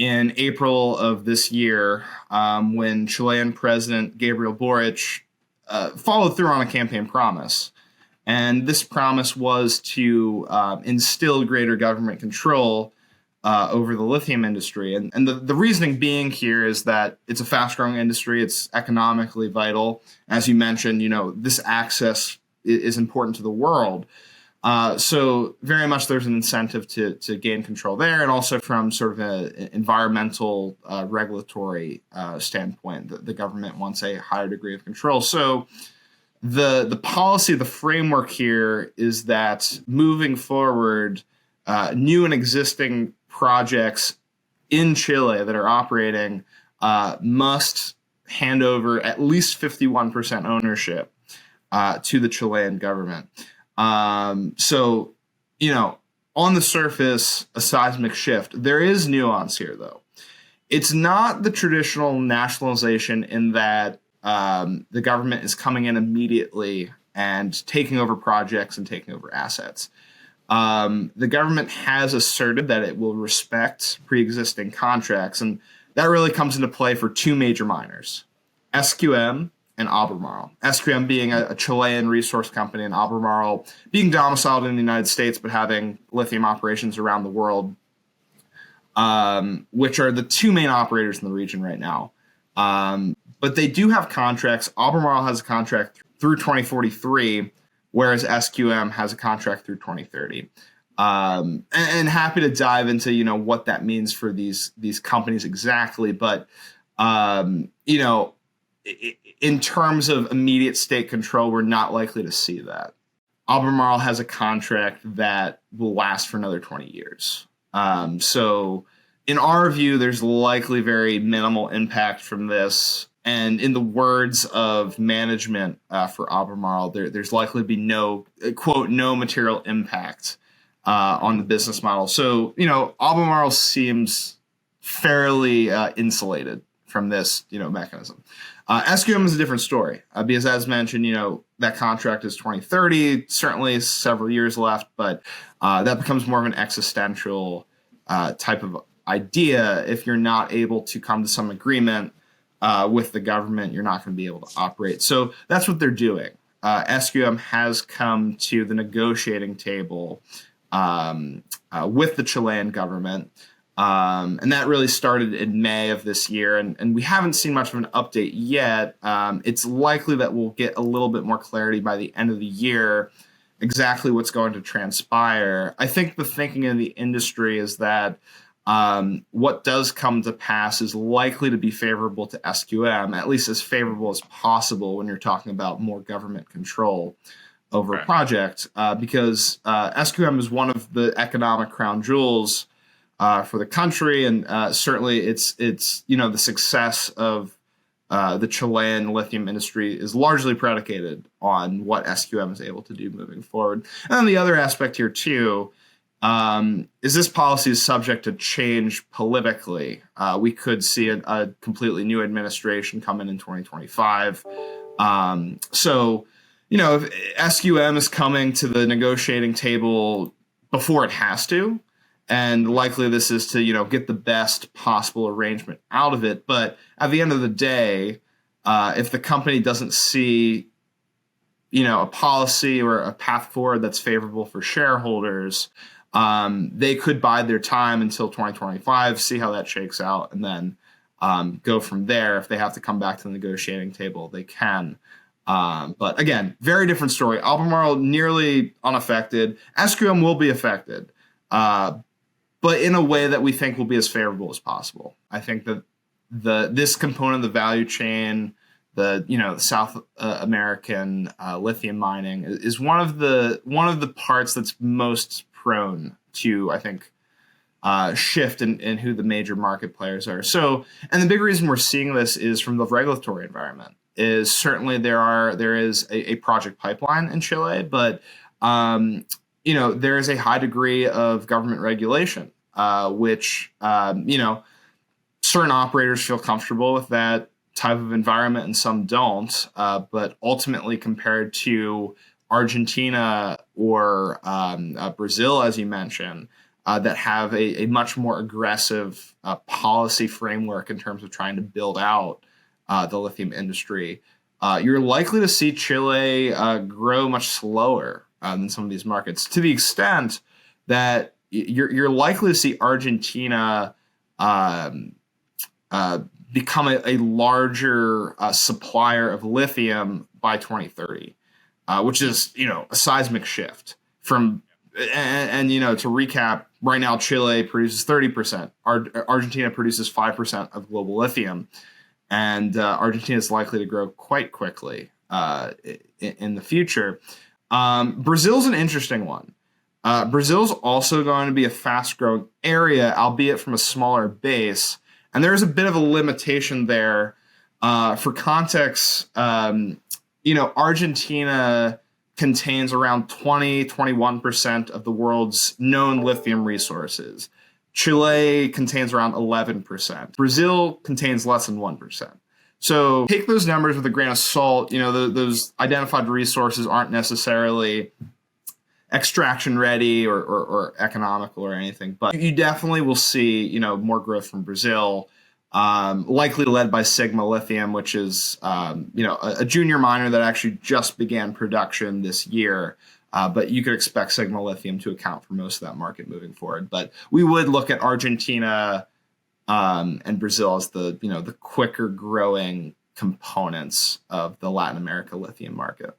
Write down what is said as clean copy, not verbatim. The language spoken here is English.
in April of this year, when Chilean President Gabriel Boric followed through on a campaign promise. And this promise was to instill greater government control over the lithium industry. And the reasoning being here is that it's a fast-growing industry. It's economically vital. As you mentioned, this access is important to the world. So very much there's an incentive to gain control there, and also from sort of an environmental regulatory standpoint, the government wants a higher degree of control. So the policy, the framework here is that moving forward, new and existing projects in Chile that are operating must hand over at least 51% ownership to the Chilean government. So, on the surface, a seismic shift. There is nuance here, though. It's not the traditional nationalization in that the government is coming in immediately and taking over projects and taking over assets. The government has asserted that it will respect pre-existing contracts, and that really comes into play for two major miners, SQM and Albemarle. SQM being a Chilean resource company, and Albemarle being domiciled in the United States but having lithium operations around the world, which are the two main operators in the region right now. But they do have contracts. Albemarle has a contract through 2043, whereas SQM has a contract through 2030. And happy to dive into, what that means for these companies exactly. But, in terms of immediate state control, we're not likely to see that. Albemarle has a contract that will last for another 20 years. So in our view, there's likely very minimal impact from this. And in the words of management for Albemarle, there's likely to be no, quote, no material impact on the business model. So, Albemarle seems fairly insulated from this, mechanism. SQM is a different story because, as mentioned, that contract is 2030, certainly several years left, but that becomes more of an existential type of idea. If you're not able to come to some agreement with the government, you're not going to be able to operate. So that's what they're doing. SQM has come to the negotiating table with the Chilean government. And that really started in May of this year, and we haven't seen much of an update yet. It's likely that we'll get a little bit more clarity by the end of the year, exactly what's going to transpire. I think the thinking in the industry is that what does come to pass is likely to be favorable to SQM, at least as favorable as possible when you're talking about more government control over a project, because SQM is one of the economic crown jewels for the country, and certainly it's the success of the Chilean lithium industry is largely predicated on what SQM is able to do moving forward. And then the other aspect here too is this policy is subject to change politically. We could see a completely new administration come in 2025. So if SQM is coming to the negotiating table before it has to, and likely this is to, get the best possible arrangement out of it. But at the end of the day, if the company doesn't see, a policy or a path forward that's favorable for shareholders, they could bide their time until 2025, see how that shakes out, and then go from there. If they have to come back to the negotiating table, they can. But again, very different story. Albemarle nearly unaffected. SQM will be affected. But in a way that we think will be as favorable as possible. I think that this component of the value chain, the South American lithium mining, is one of the parts that's most prone to, I think, shift in who the major market players are. So, and the big reason we're seeing this is from the regulatory environment. Is certainly there is a project pipeline in Chile, but there is a high degree of government regulation, which, certain operators feel comfortable with that type of environment and some don't. But ultimately, compared to Argentina or Brazil, as you mentioned, that have a much more aggressive policy framework in terms of trying to build out the lithium industry, you're likely to see Chile grow much slower than some of these markets, to the extent that you're likely to see Argentina become a larger supplier of lithium by 2030, which is, a seismic shift from, and to recap, right now Chile produces 30%, Argentina produces 5% of global lithium, and Argentina is likely to grow quite quickly in the future. Brazil's an interesting one. Brazil's also going to be a fast-growing area, albeit from a smaller base. And there's a bit of a limitation there. For context, Argentina contains around 21% of the world's known lithium resources. Chile contains around 11%. Brazil contains less than 1%. So take those numbers with a grain of salt. Those identified resources aren't necessarily extraction ready or economical or anything, but you definitely will see more growth from Brazil, likely led by Sigma Lithium, which is a junior miner that actually just began production this year. But you could expect Sigma Lithium to account for most of that market moving forward. But we would look at Argentina and Brazil as the quicker growing components of the Latin America lithium market.